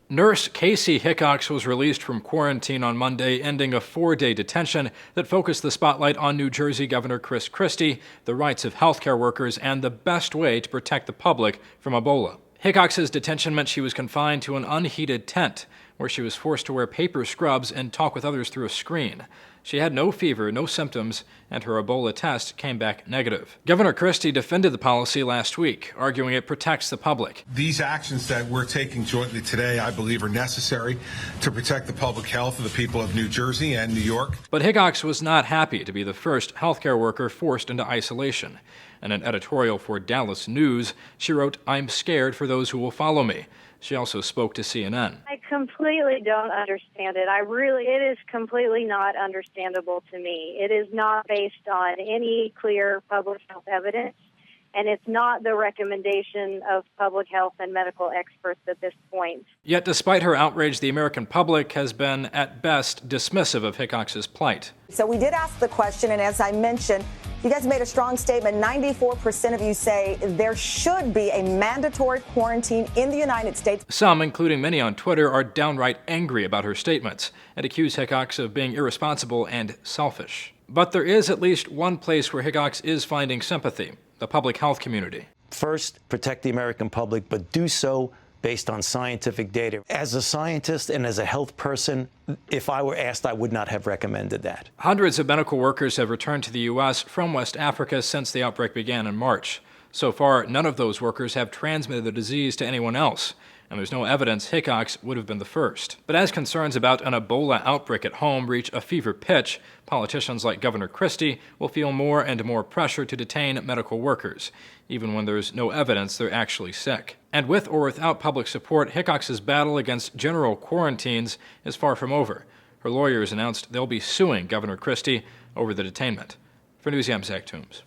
Nurse Casey Hickox was released from quarantine on Monday, ending a 4-day detention that focused the spotlight on New Jersey Governor Christie, the rights of healthcare workers, and the best way to protect the public from Ebola. Hickox's detention meant she was confined to an unheated tent, where she was forced to wear paper scrubs and talk with others through a screen. She had no fever, no symptoms, and her Ebola test came back negative. Governor Christie defended the policy last week, arguing it protects the public. These actions that we're taking jointly today, I believe, are necessary to protect the public health of the people of New Jersey and New York. But Hickox was not happy to be the first healthcare worker forced into isolation. In an editorial for Dallas News, she wrote, "I'm scared for those who will follow me." She also spoke to CNN. I completely don't understand it. It is completely not understandable to me. It is not based on any clear public health evidence, and it's not the recommendation of public health and medical experts at this point. Yet despite her outrage, the American public has been, at best, dismissive of Hickox's plight. So we did ask the question, and as I mentioned, you guys made a strong statement. 94% of you say there should be a mandatory quarantine in the United States. Some, including many on Twitter, are downright angry about her statements and accuse Hickox of being irresponsible and selfish. But there is at least one place where Hickox is finding sympathy: the public health community. First, protect the American public, but do so based on scientific data. As a scientist and as a health person, if I were asked, I would not have recommended that. Hundreds of medical workers have returned to the U.S. from West Africa since the outbreak began in March. So far, none of those workers have transmitted the disease to anyone else, and there's no evidence Hickox would have been the first. But as concerns about an Ebola outbreak at home reach a fever pitch, politicians like Governor Christie will feel more and more pressure to detain medical workers, even when there's no evidence they're actually sick. And with or without public support, Hickox's battle against general quarantines is far from over. Her lawyers announced they'll be suing Governor Christie over the detainment. For Newsy's Zach Toombs.